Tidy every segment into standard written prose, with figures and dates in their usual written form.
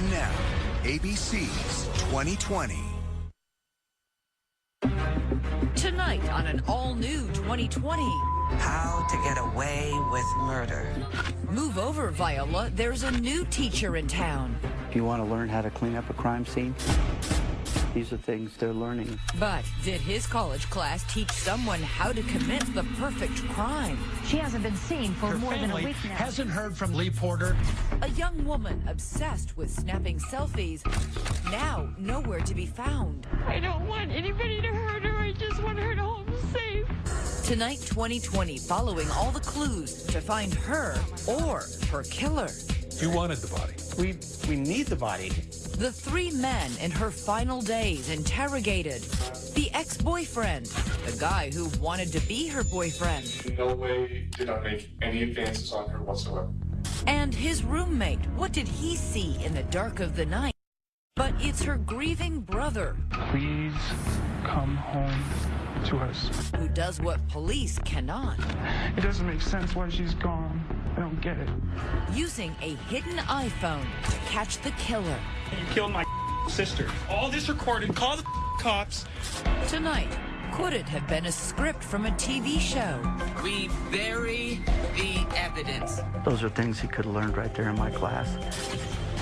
And now, ABC's 2020. Tonight on an all-new 2020. How to get away with murder. Move over, Viola. There's a new teacher in town. If you want to learn how to clean up a crime scene, these are things they're learning. But did his college class teach someone how to commit the perfect crime? She hasn't been seen for more than a week now. Hasn't heard from Lea Porter. A young woman obsessed with snapping selfies, now nowhere to be found. I don't want anybody to hurt her. I just want her to home safe. Tonight, 2020, following all the clues to find her or her killer. You wanted the body. We need the body. The three men in her final days interrogated. The ex-boyfriend, the guy who wanted to be her boyfriend. In no way did I make any advances on her whatsoever. And his roommate, what did he see in the dark of the night? But it's her grieving brother. Please come home to us. Who does what police cannot. It doesn't make sense why she's gone. I don't get it. Using a hidden iPhone to catch the killer. You killed my sister. All this recorded. Call the cops. Tonight, could it have been a script from a TV show? We bury the evidence. Those are things he could have learned right there in my class.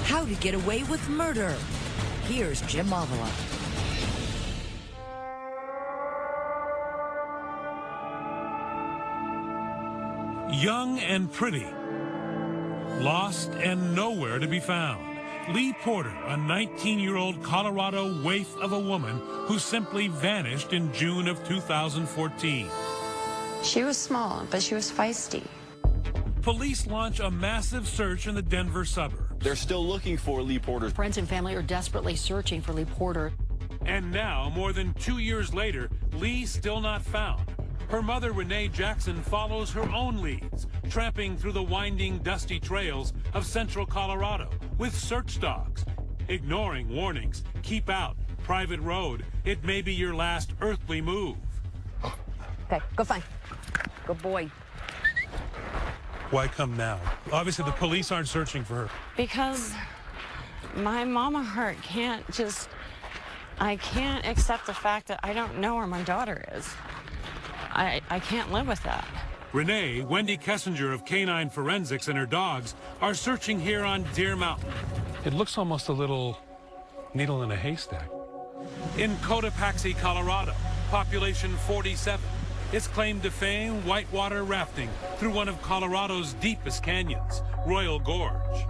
How to get away with murder. Here's Jim Avila. Young and pretty, lost and nowhere to be found. Lea Porter, a 19-year-old Colorado waif of a woman who simply vanished in June of 2014. She was small, but she was feisty. Police launch a massive search in the Denver suburbs. They're still looking for Lea Porter. Friends and family are desperately searching for Lea Porter. And now, more than 2 years later, Lee's still not found. Her mother, Renee Jackson, follows her own leads, tramping through the winding, dusty trails of central Colorado with search dogs, ignoring warnings. Keep out, private road. It may be your last earthly move. Okay, go find. Good boy. Why come now? Obviously, the police aren't searching for her. Because my mama heart I can't accept the fact that I don't know where my daughter is. I can't live with that. Renee, Wendy Kessinger of Canine Forensics, and her dogs are searching here on Deer Mountain. It looks almost a little needle in a haystack. In Cotopaxi, Colorado, population 47. It's claimed to fame whitewater rafting through one of Colorado's deepest canyons, Royal Gorge.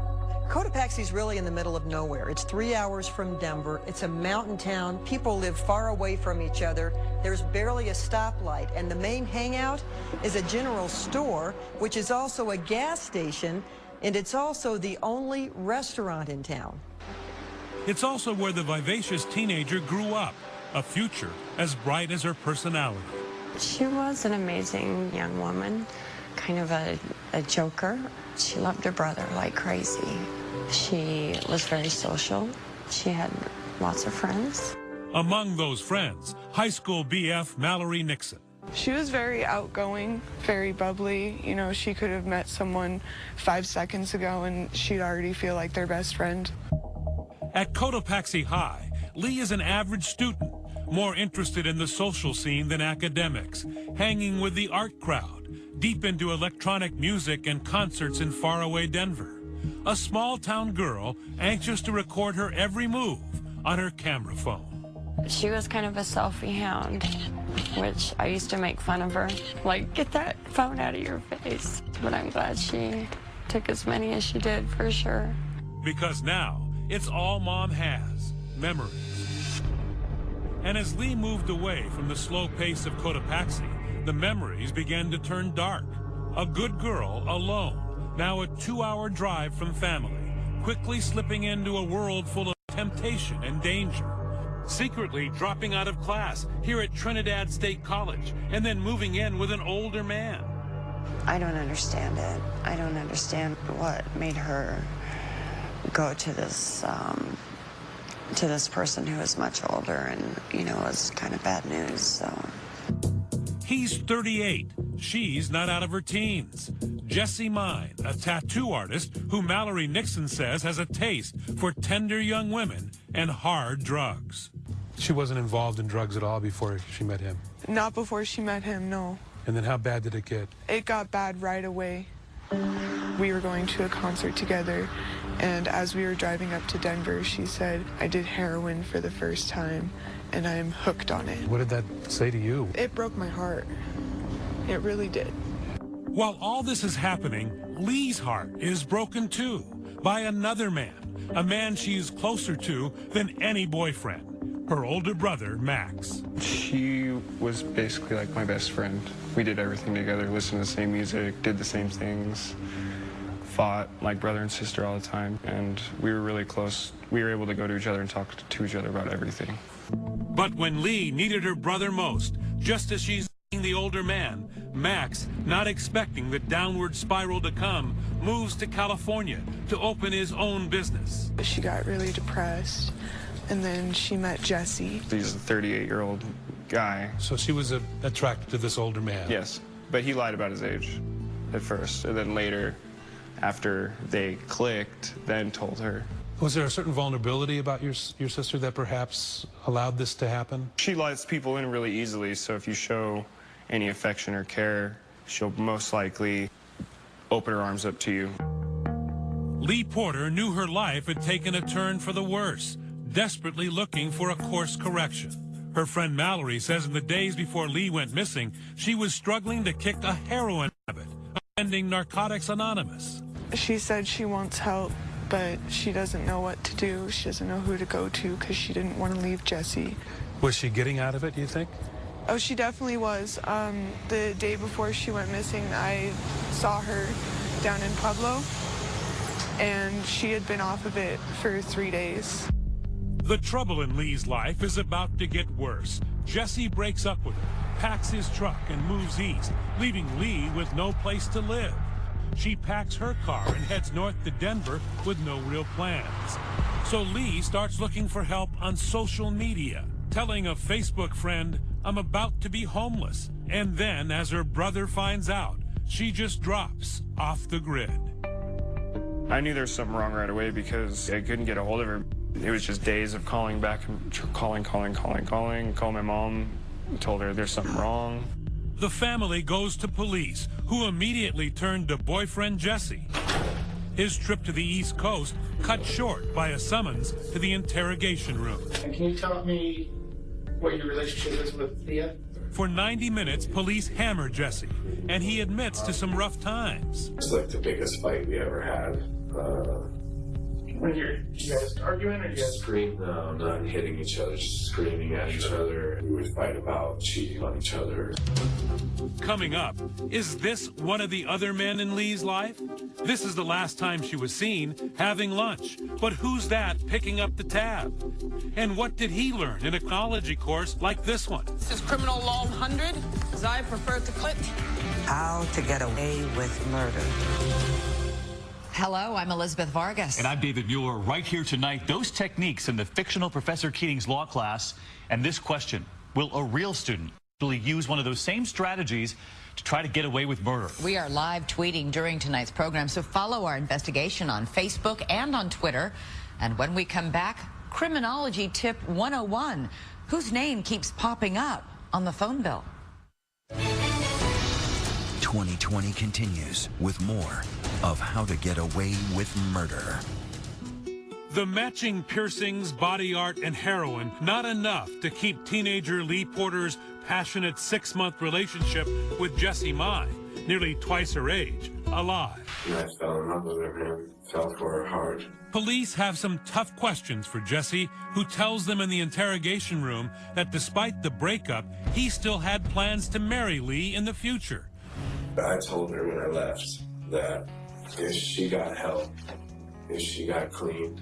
Cotopaxi's really in the middle of nowhere. It's 3 hours from Denver. It's a mountain town. People live far away from each other. There's barely a stoplight, and the main hangout is a general store, which is also a gas station, and it's also the only restaurant in town. It's also where the vivacious teenager grew up, a future as bright as her personality. She was an amazing young woman, kind of a joker. She loved her brother like crazy. She was very social. She had lots of friends. Among those friends, high school BF Mallory Nixon. She was very outgoing, very bubbly. You know, she could have met someone 5 seconds ago and she'd already feel like their best friend. At Cotopaxi High, Lea is an average student, more interested in the social scene than academics, hanging with the art crowd, deep into electronic music and concerts in faraway Denver. A small-town girl anxious to record her every move on her camera phone. She was kind of a selfie hound, which I used to make fun of her. Like, get that phone out of your face. But I'm glad she took as many as she did, for sure. Because now, it's all Mom has, memories. And as Lea moved away from the slow pace of Cotopaxi, the memories began to turn dark. A good girl alone, now a 2-hour drive from family, quickly slipping into a world full of temptation and danger. Secretly dropping out of class here at Trinidad State College and then moving in with an older man. I don't understand it. I don't understand what made her go to this person who is much older and, you know, was kind of bad news, so. He's 38, She's not out of her teens. Jessie Mine, a tattoo artist who Mallory Nixon says has a taste for tender young women and hard drugs. She wasn't involved in drugs at all before she met him? Not before she met him, no. And then how bad did it get? It got bad right away. We were going to a concert together, and as we were driving up to Denver, she said, I did heroin for the first time, and I'm hooked on it. What did that say to you? It broke my heart. It really did. While all this is happening, Lee's heart is broken too, by another man, a man she's closer to than any boyfriend, her older brother, Max. She was basically like my best friend. We did everything together, listened to the same music, did the same things, fought like brother and sister all the time, and we were really close. We were able to go to each other and talk to each other about everything. But when Lee needed her brother most, just as she's the older man, Max, not expecting the downward spiral to come, moves to California to open his own business. She got really depressed, and then she met Jesse. He's a 38-year-old guy. So she was attracted to this older man? Yes, but he lied about his age at first, and then later, after they clicked, then told her. Was there a certain vulnerability about your sister that perhaps allowed this to happen? She lets people in really easily, so if you show any affection or care, she'll most likely open her arms up to you. Lea Porter knew her life had taken a turn for the worse, desperately looking for a course correction. Her friend Mallory says in the days before Lee went missing, she was struggling to kick a heroin habit, attending Narcotics Anonymous. She said she wants help, but she doesn't know what to do. She doesn't know who to go to because she didn't want to leave Jesse. Was she getting out of it, do you think? Oh, she definitely was. The day before she went missing, I saw her down in Pueblo, and she had been off of it for 3 days. The trouble in Lee's life is about to get worse. Jesse breaks up with her, packs his truck, and moves east, leaving Lee with no place to live. She packs her car and heads north to Denver with no real plans. So Lee starts looking for help on social media, telling a Facebook friend, I'm about to be homeless. And then, as her brother finds out, she just drops off the grid. I knew there was something wrong right away because I couldn't get a hold of her. It was just days of calling back, calling my mom, told her there's something wrong. The family goes to police, who immediately turned to boyfriend Jesse. His trip to the East Coast cut short by a summons to the interrogation room. Can you tell me what your relationship is with Lea? For 90 minutes, police hammer Jesse, and he admits to some rough times. It's like the biggest fight we ever had. When you guys arguing or you guys scream? No, not hitting each other, just screaming at each other. We would fight about cheating on each other. Coming up, is this one of the other men in Lee's life? This is the last time she was seen having lunch. But who's that picking up the tab? And what did he learn in a ecology course like this one? This is Criminal Law 100, as I prefer to click. How to get away with murder. Hello, I'm Elizabeth Vargas. And I'm David Mueller, right here tonight. Those techniques in the fictional Professor Keating's law class, and this question, will a real student actually use one of those same strategies to try to get away with murder? We are live tweeting during tonight's program, so follow our investigation on Facebook and on Twitter. And when we come back, Criminology Tip 101, whose name keeps popping up on the phone bill? 2020 continues with more of How to Get Away with Murder. The matching piercings, body art, and heroin, not enough to keep teenager Lea Porter's passionate 6-month relationship with Jessie Mine, nearly twice her age, alive. I fell in love with her and fell for her hard. Police have some tough questions for Jesse, who tells them in the interrogation room that despite the breakup, he still had plans to marry Lee in the future. I told her when I left that if she got help, if she got clean,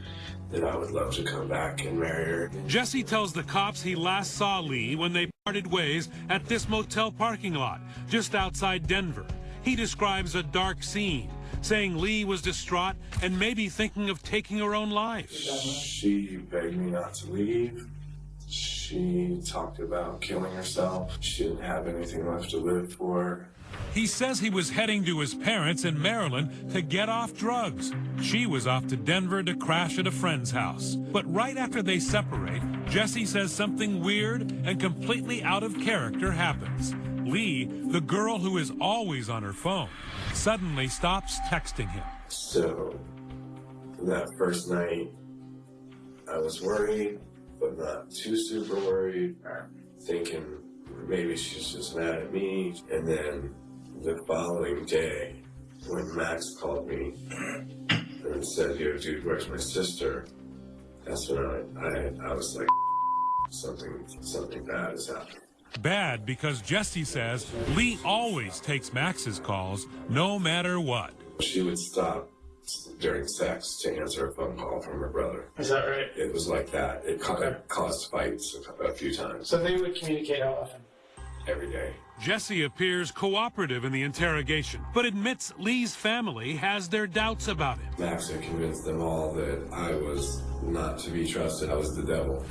then I would love to come back and marry her. Jesse tells the cops he last saw Lee when they parted ways at this motel parking lot just outside Denver. He describes a dark scene, saying Lee was distraught and maybe thinking of taking her own life. She begged me not to leave. She talked about killing herself. She didn't have anything left to live for. He says he was heading to his parents in Maryland to get off drugs. She was off to Denver to crash at a friend's house. But right after they separate, Jesse says something weird and completely out of character happens. Lee, the girl who is always on her phone, suddenly stops texting him. So that first night, I was worried, but not too super worried, thinking maybe she's just mad at me. And then the following day, when Max called me and said, "Yo, dude, where's my sister?" That's when I was like, something bad has happened. Bad because Jesse says Lee always takes Max's calls no matter what. She would stop during sex to answer a phone call from her brother. Is that right? It was like that. It caused fights a few times. So they would communicate how often? Every day. Jesse appears cooperative in the interrogation, but admits Lee's family has their doubts about him. Max had convinced them all that I was not to be trusted. I was the devil.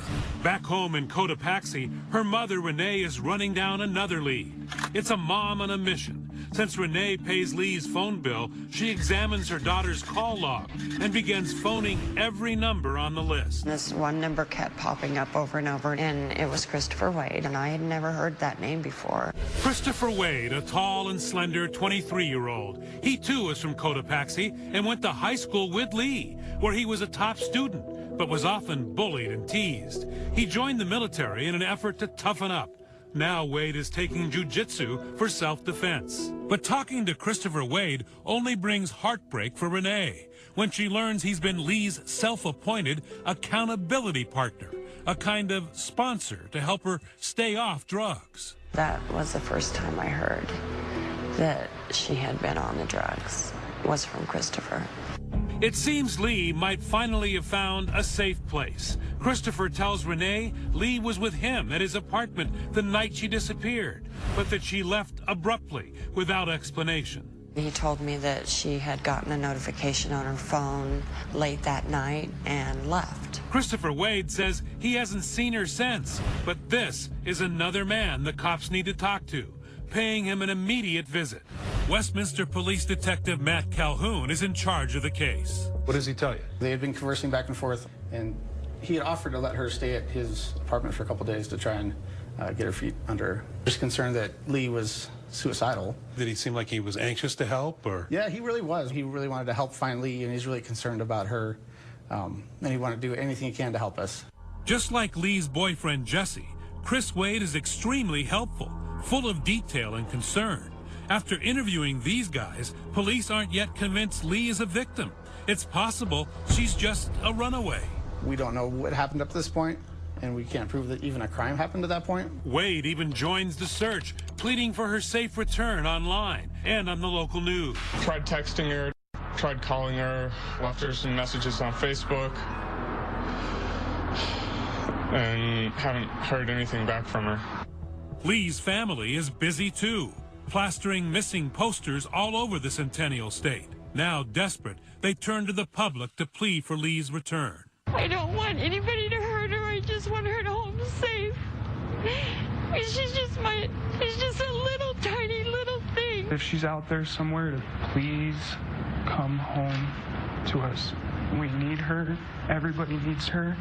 Back home in Cotopaxi, her mother, Renee, is running down another lead. It's a mom on a mission. Since Renee pays Lee's phone bill, she examines her daughter's call log and begins phoning every number on the list. This one number kept popping up over and over, and it was Christopher Waide, and I had never heard that name before. Christopher Waide, a tall and slender 23-year-old. He, too, is from Cotopaxi and went to high school with Lee, where he was a top student, but was often bullied and teased. He joined the military in an effort to toughen up. Now Waide is taking jiu-jitsu for self-defense. But talking to Christopher Waide only brings heartbreak for Renee when she learns he's been Lee's self-appointed accountability partner, a kind of sponsor to help her stay off drugs. That was the first time I heard that she had been on the drugs, was from Christopher. It seems Lee might finally have found a safe place. Christopher tells Renee Lee was with him at his apartment the night she disappeared, but that she left abruptly without explanation. He told me that she had gotten a notification on her phone late that night and left. Christopher Waide says he hasn't seen her since, but this is another man the cops need to talk to, paying him an immediate visit. Westminster Police Detective Matt Calhoun is in charge of the case. What does he tell you? They had been conversing back and forth, and he had offered to let her stay at his apartment for a couple days to try and get her feet under her. Just concerned that Lee was suicidal. Did he seem like he was anxious to help, or? Yeah, he really was. He really wanted to help find Lee, and he's really concerned about her, and he wanted to do anything he can to help us. Just like Lee's boyfriend, Jesse, Chris Waide is extremely helpful, full of detail and concern. After interviewing these guys, police aren't yet convinced Lee is a victim. It's possible she's just a runaway. We don't know what happened up to this point, and we can't prove that even a crime happened at that point. Waide even joins the search, pleading for her safe return online and on the local news. Tried texting her, tried calling her, left her some messages on Facebook, and haven't heard anything back from her. Lee's family is busy too, plastering missing posters all over the Centennial State. Now desperate, they turn to the public to plead for Lee's return. I don't want anybody to hurt her. I just want her to home safe. She's just a little tiny little thing. If she's out there somewhere, to please come home to us. We need her. Everybody needs her.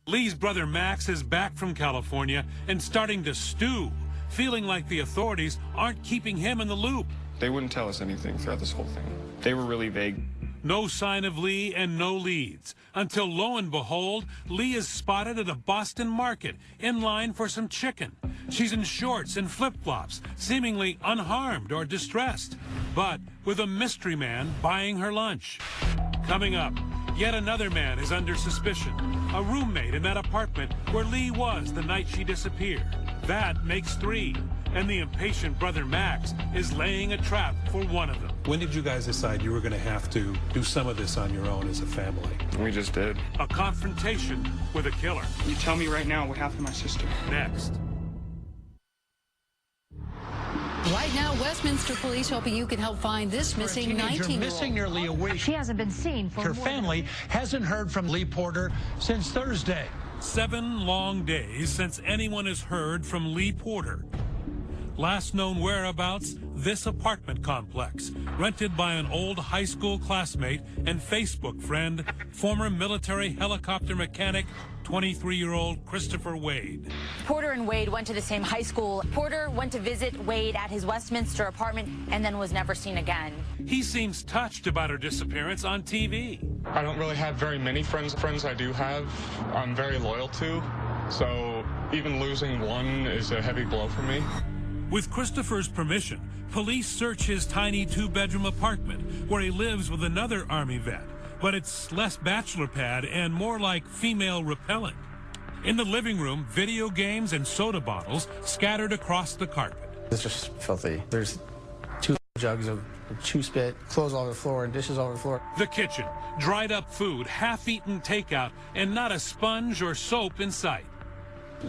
Lee's brother Max is back from California and starting to stew, feeling like the authorities aren't keeping him in the loop. They wouldn't tell us anything throughout this whole thing. They were really vague. No sign of Lee and no leads, until lo and behold, Lee is spotted at a Boston market in line for some chicken. She's in shorts and flip-flops, seemingly unharmed or distressed, but with a mystery man buying her lunch. Coming up, yet another man is under suspicion, a roommate in that apartment where Lee was the night she disappeared. That makes 3, and the impatient brother Max is laying a trap for one of them. When did you guys decide you were going to have to do some of this on your own as a family? We just did. A confrontation with a killer. You tell me right now what happened to my sister. Next. Right now, Westminster police hoping you can help find this missing 19-year-old. Missing nearly a week. She hasn't been seen for Her family hasn't heard from Lea Porter since Thursday. 7 long days since anyone has heard from Lea Porter. Last known whereabouts, this apartment complex, rented by an old high school classmate and Facebook friend, former military helicopter mechanic, 23-year-old Christopher Waide. Porter and Waide went to the same high school. Porter went to visit Waide at his Westminster apartment and then was never seen again. He seems touched about her disappearance on TV. I don't really have very many friends. Friends I do have, I'm very loyal to. So even losing one is a heavy blow for me. With Christopher's permission, police search his tiny two-bedroom apartment where he lives with another Army vet, but it's less bachelor pad and more like female repellent. In the living room, video games and soda bottles scattered across the carpet. It's just filthy. There's 2 jugs of chew spit, clothes all over the floor, and dishes all over the floor. The kitchen, dried up food, half-eaten takeout, and not a sponge or soap in sight.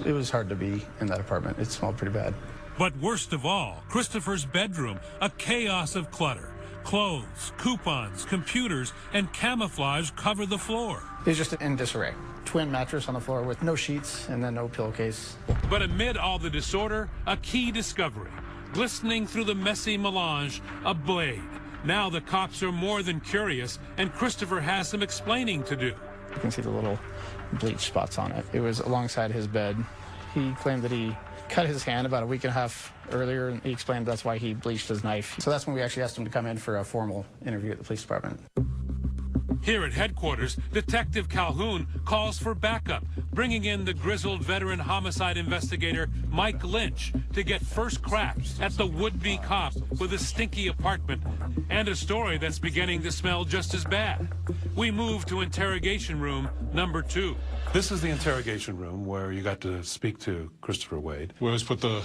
It was hard to be in that apartment. It smelled pretty bad. But worst of all, Christopher's bedroom, a chaos of clutter. Clothes, coupons, computers, and camouflage cover the floor. It was just in disarray. Twin mattress on the floor with no sheets and then no pillowcase. But amid all the disorder, a key discovery. Glistening through the messy melange, a blade. Now the cops are more than curious, and Christopher has some explaining to do. You can see the little bleach spots on it. It was alongside his bed. He claimed that he cut his hand about a week and a half earlier, and he explained that's why he bleached his knife. So that's when we actually asked him to come in for a formal interview at the police department. Here at headquarters, Detective Calhoun calls for backup, bringing in the grizzled veteran homicide investigator Mike Lynch to get first crack at the would-be cop with a stinky apartment and a story that's beginning to smell just as bad. We move to interrogation room number 2. This is the interrogation room where you got to speak to Christopher Waide. We always put the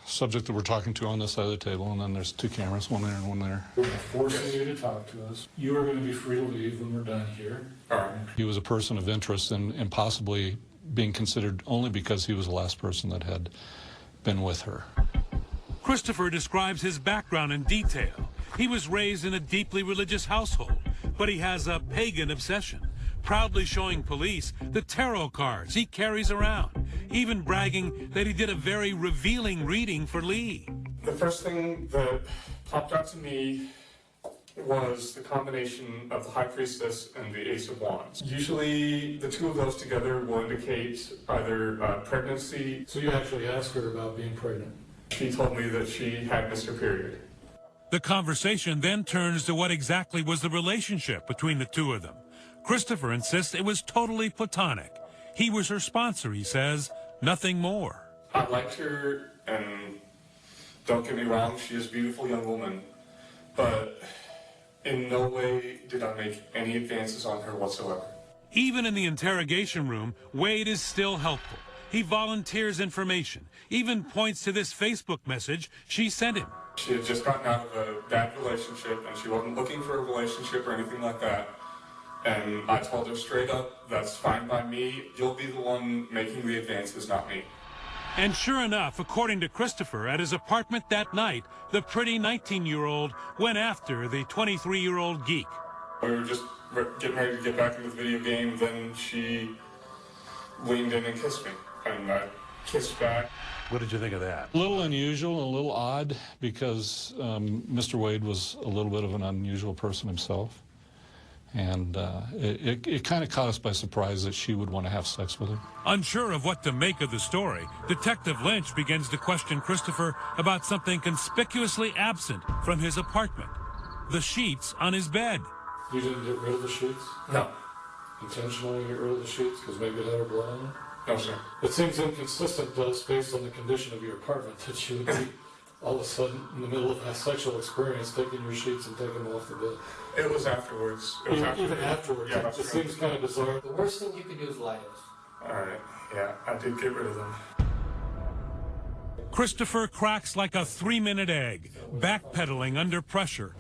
subject that we're talking to on this side of the table, and then there's 2 cameras, one there and one there. We're forcing you to talk to us. You are going to be free to leave when we're done here. All right. He was a person of interest and possibly being considered only because he was the last person that had been with her. Christopher describes his background in detail. He was raised in a deeply religious household, but he has a pagan obsession, proudly showing police the tarot cards he carries around, even bragging that he did a very revealing reading for Lee. The first thing that popped out to me was the combination of the High Priestess and the Ace of Wands. Usually the 2 of those together will indicate either pregnancy. So you actually asked her about being pregnant? She told me that she had missed her period. The conversation then turns to what exactly was the relationship between the 2 of them. Christopher insists it was totally platonic. He was her sponsor, he says, nothing more. I liked her, and don't get me wrong, she is a beautiful young woman, but in no way did I make any advances on her whatsoever. Even in the interrogation room, Waide is still helpful. He volunteers information, even points to this Facebook message she sent him. She had just gotten out of a bad relationship, and she wasn't looking for a relationship or anything like that. And I told her straight up, that's fine by me. You'll be the one making the advances, not me. And sure enough, according to Christopher, at his apartment that night, the pretty 19-year-old went after the 23-year-old geek. We were just getting ready to get back into the video game, then she leaned in and kissed me. And I kissed back. What did you think of that? A little unusual, a little odd, because Mr. Waide was a little bit of an unusual person himself. And it kind of caught us by surprise that she would want to have sex with him. Unsure of what to make of the story, Detective Lynch begins to question Christopher about something conspicuously absent from his apartment: the sheets on his bed. You didn't get rid of the sheets? No. Intentionally get rid of the sheets because maybe it had her blood on them? No, sir. It seems inconsistent to us based on the condition of your apartment that you would be all of a sudden in the middle of a sexual experience taking your sheets and taking them off the bed. It was afterwards. Even afterwards. Yeah, it seems kind of bizarre. The worst thing you could do is lie to us. All right. Yeah, I did get rid of them. Christopher cracks like a 3-minute egg, backpedaling under pressure.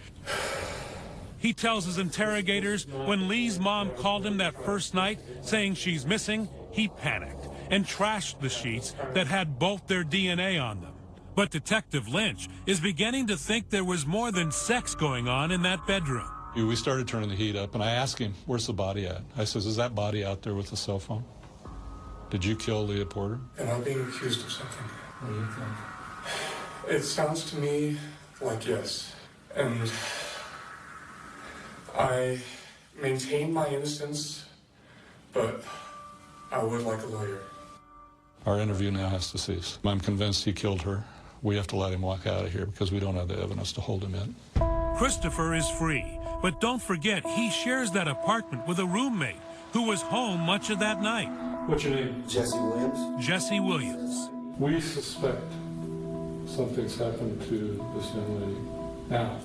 He tells his interrogators when Lee's mom called him that first night saying she's missing, he panicked and trashed the sheets that had both their DNA on them. But Detective Lynch is beginning to think there was more than sex going on in that bedroom. We started turning the heat up, and I asked him, where's the body at? I says, is that body out there with the cell phone? Did you kill Lea Porter? Am I being accused of something? What do you think? It sounds to me like yes. And I maintain my innocence, but I would like a lawyer. Our interview now has to cease. I'm convinced he killed her. We have to let him walk out of here because we don't have the evidence to hold him in. Christopher is free, but don't forget he shares that apartment with a roommate who was home much of that night. What's your name? Jesse Williams. Jesse Williams. We suspect something's happened to this young lady. Now,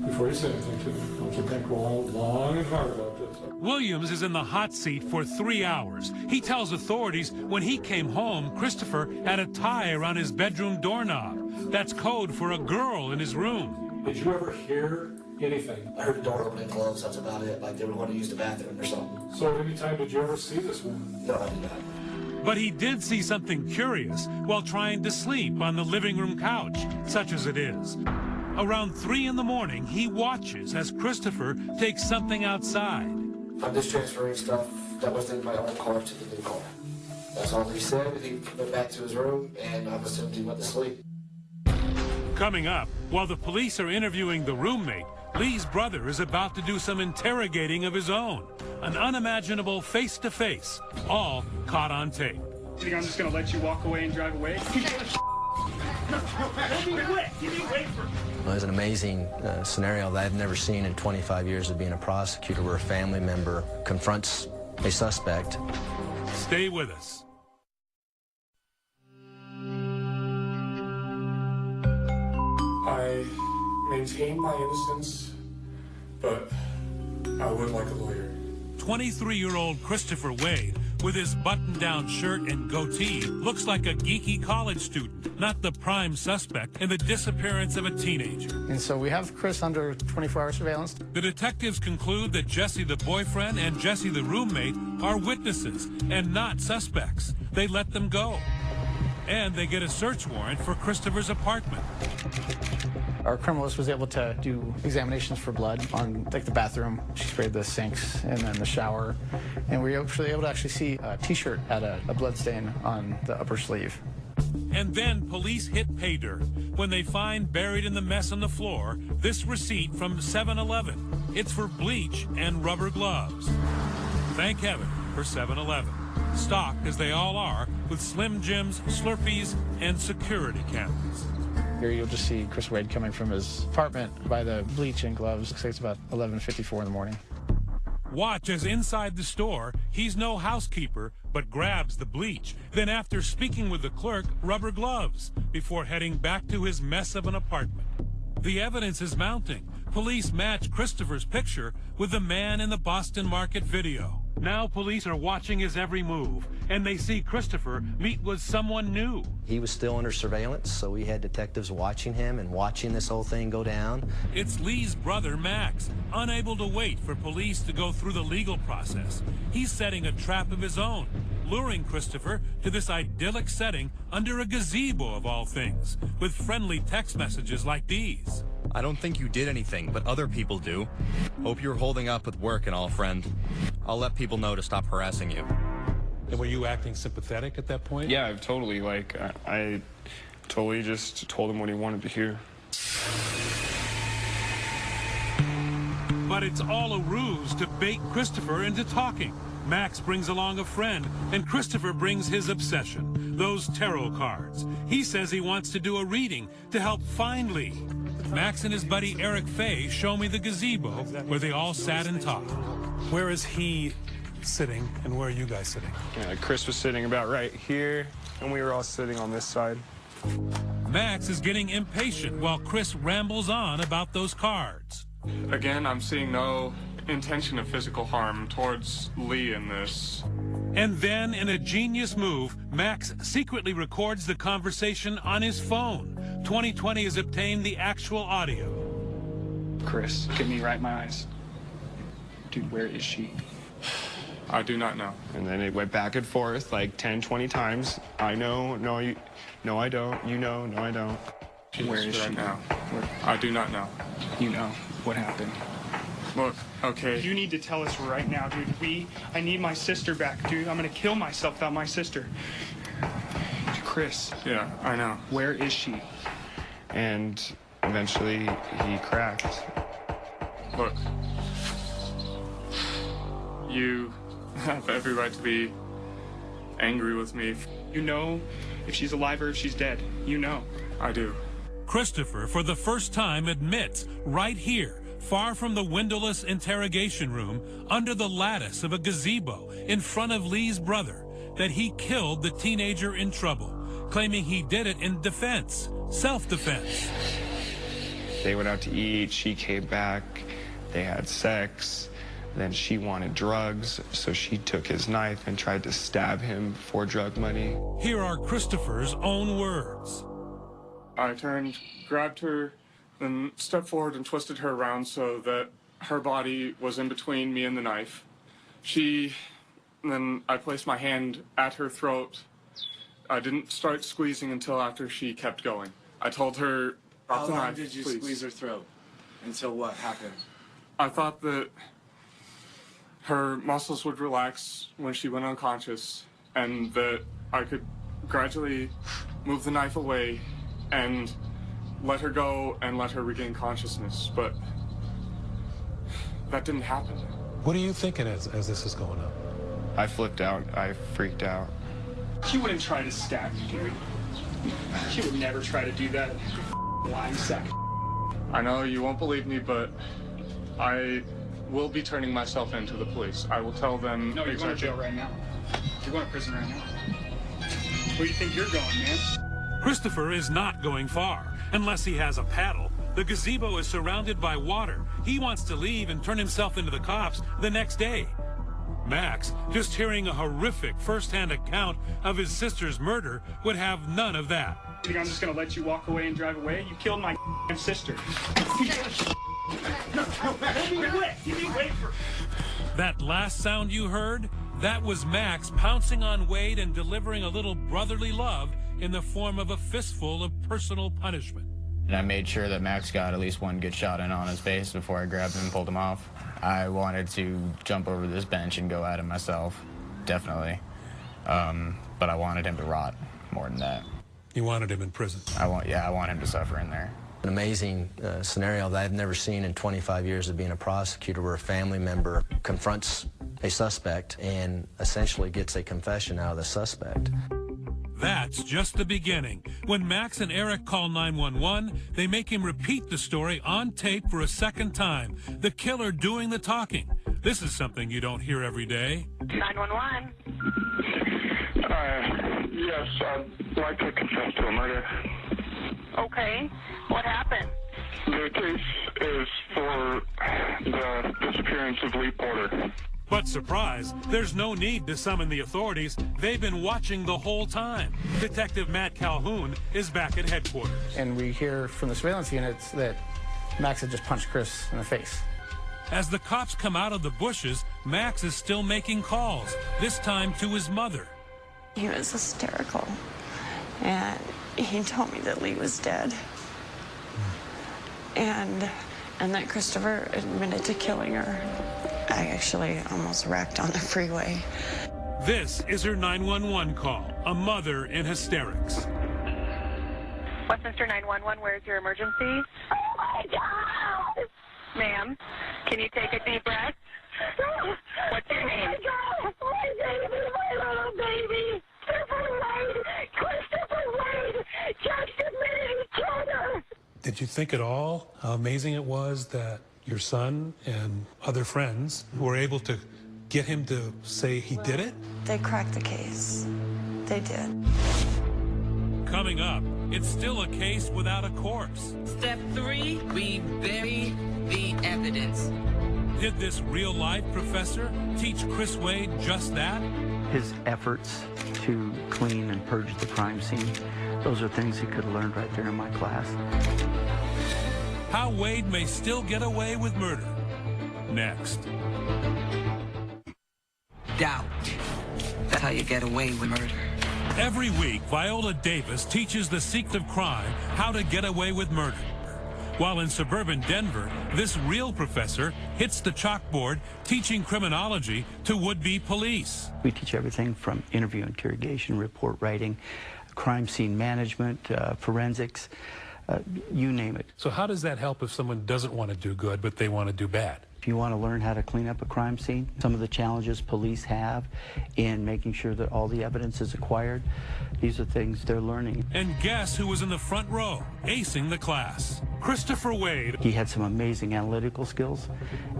before you say anything to me, I want you to think long and hard about this. Williams is in the hot seat for 3 hours. He tells authorities when he came home, Christopher had a tie around his bedroom doorknob. That's code for a girl in his room. Did you ever hear anything? I heard the door open and close, that's about it. Like they would want to use the bathroom or something. So at any time did you ever see this woman? No, I did not. But he did see something curious while trying to sleep on the living room couch, such as it is. Around 3 in the morning, he watches as Christopher takes something outside. I'm just transferring stuff that was in my old car to the new car. That's all he said. He went back to his room, and I assumed he went to sleep. Coming up, while the police are interviewing the roommate, Lee's brother is about to do some interrogating of his own. An unimaginable face-to-face, all caught on tape. You think I'm just going to let you walk away and drive away? It was an amazing scenario that I've never seen in 25 years of being a prosecutor, where a family member confronts a suspect. Stay with us. I maintain my innocence, but I would like a lawyer. 23-year-old Christopher Waide, with his button-down shirt and goatee, looks like a geeky college student, not the prime suspect in the disappearance of a teenager. And so we have Chris under 24-hour surveillance. The detectives conclude that Jesse the boyfriend and Jesse the roommate are witnesses and not suspects. They let them go. And they get a search warrant for Christopher's apartment. Our criminalist was able to do examinations for blood on, like, the bathroom. She sprayed the sinks and then the shower. And we were actually able to see a T-shirt had a blood stain on the upper sleeve. And then police hit pay dirt when they find buried in the mess on the floor this receipt from 7-Eleven. It's for bleach and rubber gloves. Thank heaven for 7-Eleven. Stocked, as they all are, with Slim Jims, Slurpees, and security cameras. Here you'll just see Chris Waide coming from his apartment by the bleach and gloves. Looks like it's about 11:54 in the morning. Watch as inside the store, he's no housekeeper, but grabs the bleach. Then after speaking with the clerk, rubber gloves, before heading back to his mess of an apartment. The evidence is mounting. Police match Christopher's picture with the man in the Boston Market video. Now police are watching his every move, and they see Christopher meet with someone new. He was still under surveillance, so we had detectives watching him and watching this whole thing go down. It's Lee's brother, Max, unable to wait for police to go through the legal process. He's setting a trap of his own, luring Christopher to this idyllic setting under a gazebo of all things, with friendly text messages like these. I don't think you did anything, but other people do. Hope you're holding up with work and all, friend. I'll let people know to stop harassing you. And were you acting sympathetic at that point? Yeah, totally. Like, I totally just told him what he wanted to hear. But it's all a ruse to bait Christopher into talking. Max brings along a friend, and Christopher brings his obsession, those tarot cards. He says he wants to do a reading to help find Lee. Max and his buddy Eric Fay show me the gazebo where they all sat and talked. Where is he sitting, and where are you guys sitting? Yeah, Chris was sitting about right here, and we were all sitting on this side. Max is getting impatient while Chris rambles on about those cards. Again, I'm seeing no intention of physical harm towards Lee in this. And then, in a genius move, Max secretly records the conversation on his phone. 2020 has obtained the actual audio. Chris, look at me right in my eyes. Dude, where is she? I do not know. And then it went back and forth like 10, 20 times. I know, no, you, no, I don't. You know, no, I don't. Where is she now? Where? I do not know. You know what happened. Look, okay. You need to tell us right now, dude. I need my sister back, dude. I'm gonna kill myself without my sister. Chris. Yeah, I know. Where is she? and eventually he cracked. Look, you have every right to be angry with me. You know if she's alive or if she's dead. You know. I do. Christopher, for the first time, admits right here, far from the windowless interrogation room, under the lattice of a gazebo in front of Lee's brother, that he killed the teenager in trouble, claiming he did it in defense, self-defense. They went out to eat, she came back, they had sex, then she wanted drugs, so she took his knife and tried to stab him for drug money. Here are Christopher's own words. I turned, grabbed her, then stepped forward and twisted her around so that her body was in between me and the knife. Then I placed my hand at her throat. I didn't start squeezing until after she kept going. I told her, How the long knife, did you please. squeeze her throat? Until what happened? I thought that her muscles would relax when she went unconscious, and that I could gradually move the knife away and let her go and let her regain consciousness, but that didn't happen. What are you thinking as this is going on? I flipped out. I freaked out. She wouldn't try to stab you, Gary. She would never try to do that. Lying sack. I know you won't believe me, but I will be turning myself in to the police. I will tell them. No, you're going to jail right now. You're going to prison right now. Where do you think you're going, man? Christopher is not going far, unless he has a paddle. The gazebo is surrounded by water. He wants to leave and turn himself into the cops the next day. Max, just hearing a horrific first-hand account of his sister's murder, would have none of that. You think I'm just going to let you walk away and drive away? You killed my sister. That last sound you heard, that was Max pouncing on Waide and delivering a little brotherly love in the form of a fistful of personal punishment. And I made sure that Max got at least one good shot in on his face before I grabbed him and pulled him off. I wanted to jump over this bench and go at him myself, definitely. But I wanted him to rot more than that. You wanted him in prison? I want him to suffer in there. An amazing scenario that I've never seen in 25 years of being a prosecutor, where a family member confronts a suspect and essentially gets a confession out of the suspect. That's just the beginning. When Max and Eric call 911, they make him repeat the story on tape for a second time. The killer doing the talking. This is something you don't hear every day. 911. Yes, I'd like to confess to a murder. Okay. What happened? The case is for the disappearance of Lea Porter. But surprise, there's no need to summon the authorities. They've been watching the whole time. Detective Matt Calhoun is back at headquarters. And we hear from the surveillance units that Max had just punched Chris in the face. As the cops come out of the bushes, Max is still making calls, this time to his mother. He was hysterical, and he told me that Lee was dead, and that Christopher admitted to killing her. I actually almost wrecked on the freeway. This is her 911 call, a mother in hysterics. Westminster 911, where's your emergency? Oh my God! Ma'am, can you take a deep breath? What's your name? Oh my baby, my little baby! Christopher Waide just admitted he killed her! Did you think at all how amazing it was that your son and other friends were able to get him to say he did it? They cracked the case. They did. Coming up, it's still a case without a corpse. Step 3, we bury the evidence. Did this real-life professor teach Chris Waide just that? His efforts to clean and purge the crime scene, those are things he could have learned right there in my class. How Waide may still get away with murder. Next. Doubt. That's how you get away with murder. Every week, Viola Davis teaches the Secret of Crime how to get away with murder. While in suburban Denver, this real professor hits the chalkboard teaching criminology to would-be police. We teach everything from interview, interrogation, report writing, crime scene management, forensics, you name it. So how does that help if someone doesn't want to do good, but they want to do bad? If you want to learn how to clean up a crime scene, some of the challenges police have in making sure that all the evidence is acquired, these are things they're learning. And guess who was in the front row, acing the class? Christopher Waide. He had some amazing analytical skills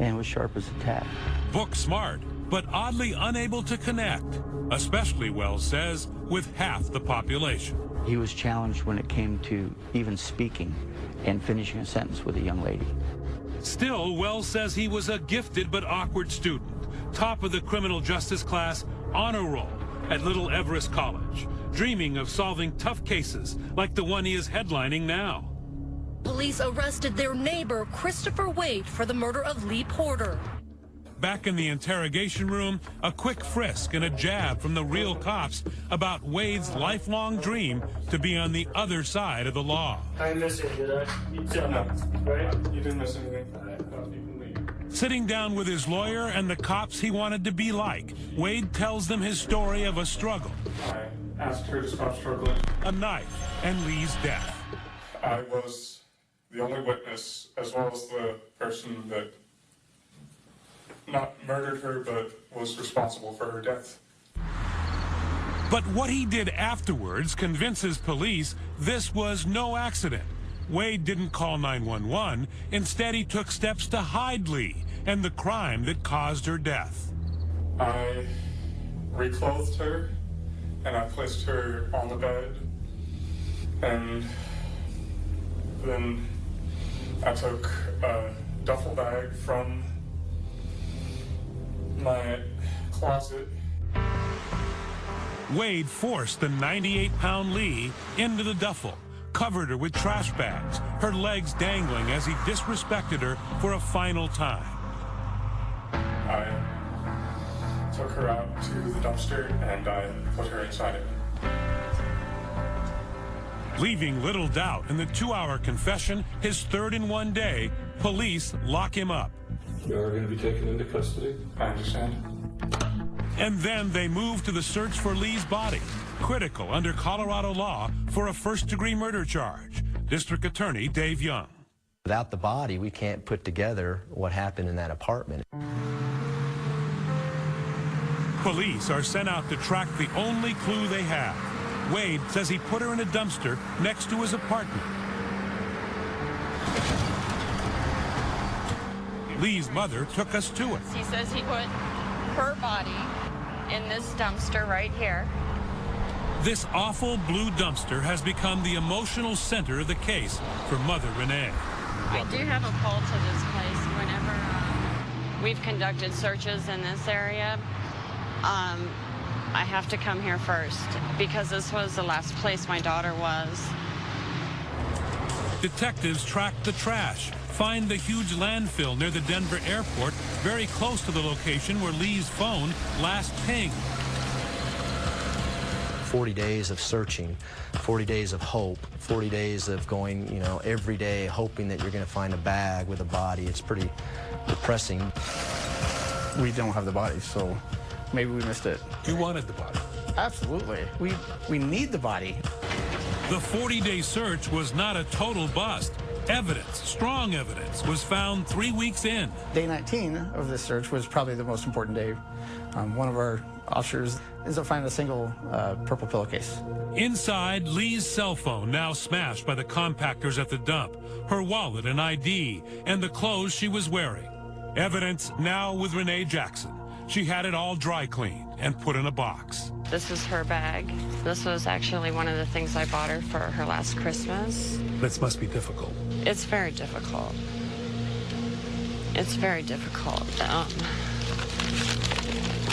and was sharp as a tack. Book smart, but oddly unable to connect, especially, Wells says, with half the population. He was challenged when it came to even speaking and finishing a sentence with a young lady. Still, Wells says he was a gifted but awkward student, top of the criminal justice class, honor roll at Little Everest College, dreaming of solving tough cases like the one he is headlining now. Police arrested their neighbor, Christopher Waide, for the murder of Lea Porter. Back in the interrogation room, a quick frisk and a jab from the real cops about Wade's lifelong dream to be on the other side of the law. I missed it, did I? You did not, right? You didn't miss anything. You can leave. Sitting down with his lawyer and the cops he wanted to be like, Waide tells them his story of a struggle. I asked her to stop struggling. A knife and Lee's death. I was the only witness, as well as the person that not murdered her, but was responsible for her death. But what he did afterwards convinces police this was no accident. Waide didn't call 911. Instead, he took steps to hide Lee and the crime that caused her death. I reclothed her, and I placed her on the bed, and then I took a duffel bag from my closet. Waide forced the 98-pound Lee into the duffel, covered her with trash bags, her legs dangling as he disrespected her for a final time. I took her out to the dumpster and I put her inside it. Leaving little doubt in the 2-hour confession, his third in one day, police lock him up. You are going to be taken into custody. I understand. And then they move to the search for Lee's body, critical under Colorado law for a first-degree murder charge. District Attorney Dave Young. Without the body, we can't put together what happened in that apartment. Police are sent out to track the only clue they have. Waide says he put her in a dumpster next to his apartment. Lee's mother took us to it. He says he put her body in this dumpster right here. This awful blue dumpster has become the emotional center of the case for Mother Renee. I do have a pull to this place. Whenever we've conducted searches in this area, I have to come here first because this was the last place my daughter was. Detectives tracked the trash, find the huge landfill near the Denver airport, very close to the location where Lee's phone last pinged. 40 days of searching, 40 days of hope, 40 days of going, you know, every day hoping that you're going to find a bag with a body. It's pretty depressing. We don't have the body, so maybe we missed it. You wanted the body. Absolutely. We need the body. The 40-day search was not a total bust. Evidence, strong evidence, was found 3 weeks in. Day 19 of this search was probably the most important day. One of our officers ends up finding a single purple pillowcase. Inside, Lee's cell phone, now smashed by the compactors at the dump, her wallet and ID, and the clothes she was wearing. Evidence now with Renee Jackson. She had it all dry cleaned and put in a box. This is her bag. This was actually one of the things I bought her for her last Christmas. This must be difficult. It's very difficult. It's very difficult.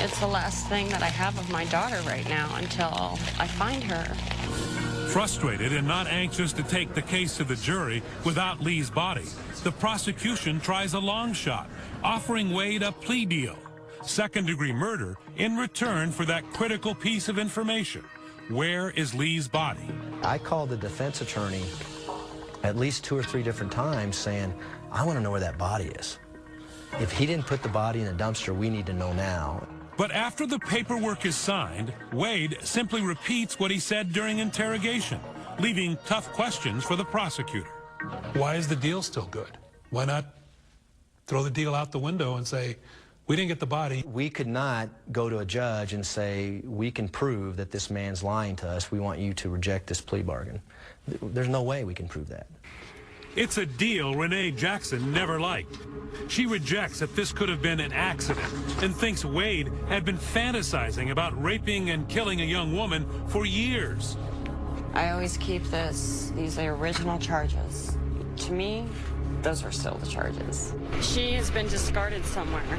It's the last thing that I have of my daughter right now until I find her. Frustrated and not anxious to take the case to the jury without Lee's body, the prosecution tries a long shot, offering Waide a plea deal. Second-degree murder in return for that critical piece of information. Where is Lee's body? I called the defense attorney at least 2 or 3 different times saying, I want to know where that body is. If he didn't put the body in the dumpster, we need to know now. But after the paperwork is signed, Waide simply repeats what he said during interrogation. leaving tough questions for the prosecutor. Why is the deal still good? Why not throw the deal out the window and say, we didn't get the body? We could not go to a judge and say, we can prove that this man's lying to us. We want you to reject this plea bargain. There's no way we can prove that. It's a deal Renee Jackson never liked. She rejects that this could have been an accident and thinks Waide had been fantasizing about raping and killing a young woman for years. I always keep these are original charges. To me, those are still the charges. She has been discarded somewhere,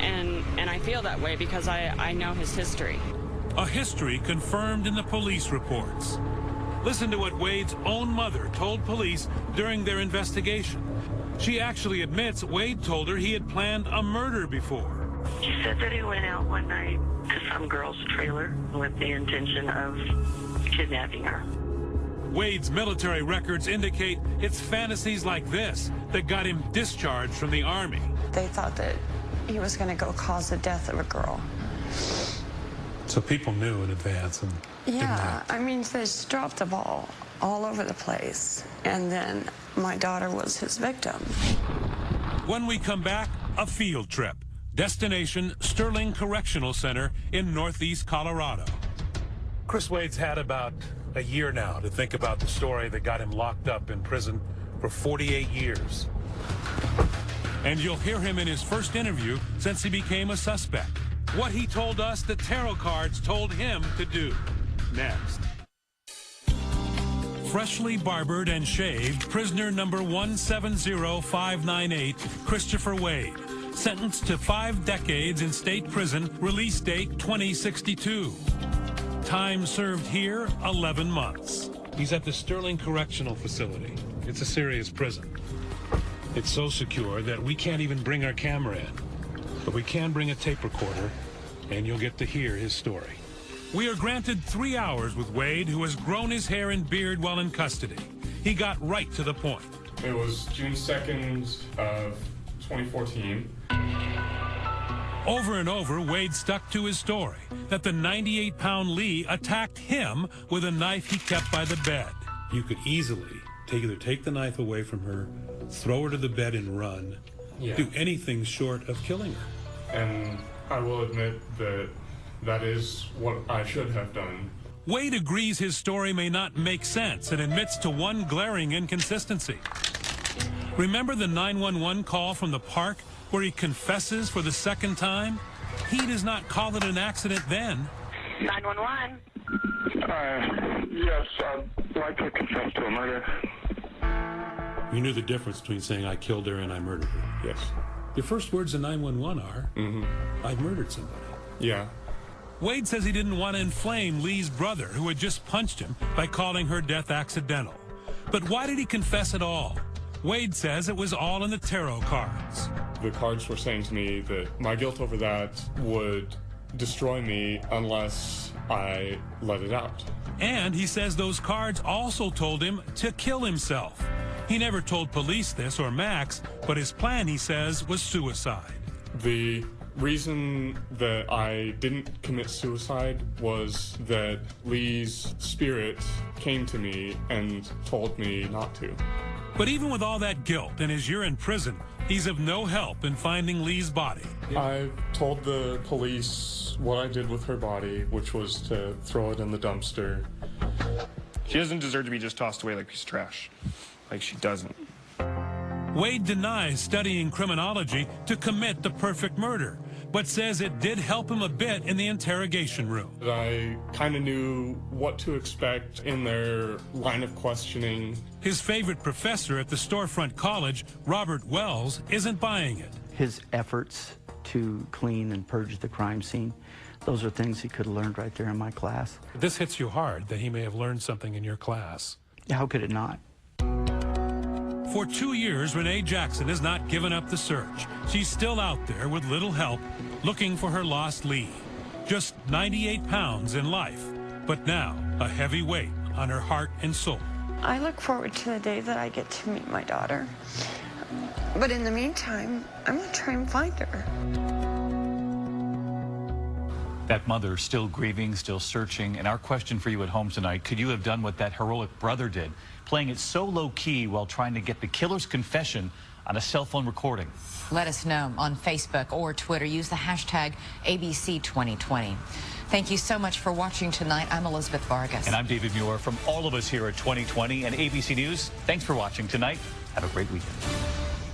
and I feel that way because I know his history. A history confirmed in the police reports. Listen to what Waide's own mother told police during their investigation. She actually admits Waide told her he had planned a murder before. She said that he went out one night to some girl's trailer with the intention of kidnapping her. Waide's military records indicate it's fantasies like this that got him discharged from the Army. They thought that he was going to go cause the death of a girl. So people knew in advance and Yeah, I mean, they just dropped the ball all over the place. And then my daughter was his victim. When we come back, a field trip. Destination Sterling Correctional Center in Northeast Colorado. Chris Waide's had about a year now to think about the story that got him locked up in prison for 48 years. And you'll hear him in his first interview since he became a suspect. What he told us the tarot cards told him to do. Next. Freshly barbered and shaved, prisoner number 170598, Christopher Waide. Sentenced to 5 decades in state prison, release date 2062. Time served here, 11 months. He's at the Sterling Correctional Facility. It's a serious prison. It's so secure that we can't even bring our camera in. But we can bring a tape recorder, and you'll get to hear his story. We are granted 3 hours with Waide, who has grown his hair and beard while in custody. He got right to the point. It was June 2nd of 2014. Over and over, Waide stuck to his story that the 98-pound Lee attacked him with a knife he kept by the bed. You could easily either take the knife away from her, throw her to the bed and run, do anything short of killing her. And I will admit that that is what I should have done. Waide agrees his story may not make sense and admits to one glaring inconsistency. Remember the 911 call from the park where he confesses for the second time? He does not call it an accident then. 911. Yes, I'd like to confess to a murder. you knew the difference between saying I killed her and I murdered her. Yes. Your first words in 911 are, I've murdered somebody. Yeah. Waide says he didn't want to inflame Lee's brother, who had just punched him, by calling her death accidental. But why did he confess at all? Waide says it was all in the tarot cards. The cards were saying to me that my guilt over that would destroy me unless I let it out. And he says those cards also told him to kill himself. He never told police this or Max, but his plan, he says, was suicide. The reason that I didn't commit suicide was that Lee's spirit came to me and told me not to. But even with all that guilt and his year in prison, he's of no help in finding Lee's body. I told the police what I did with her body, which was to throw it in the dumpster. She doesn't deserve to be just tossed away like a piece of trash. Like, she doesn't. Waide denies studying criminology to commit the perfect murder, but says it did help him a bit in the interrogation room. I kind of knew what to expect in their line of questioning. His favorite professor at the storefront college, Robert Wells, isn't buying it. His efforts to clean and purge the crime scene, those are things he could have learned right there in my class. This hits you hard that he may have learned something in your class. How could it not? For 2 years, Renee Jackson has not given up the search. She's still out there with little help, looking for her lost Lee. Just 98 pounds in life, but now a heavy weight on her heart and soul. I look forward to the day that I get to meet my daughter. But in the meantime, I'm going to try and find her. That mother still grieving, still searching, and our question for you at home tonight, could you have done what that heroic brother did, playing it so low-key while trying to get the killer's confession on a cell phone recording? Let us know on Facebook or Twitter. Use the hashtag ABC2020. Thank you so much for watching tonight. I'm Elizabeth Vargas. And I'm David Muir. From all of us here at 2020 and ABC News, thanks for watching tonight. Have a great weekend.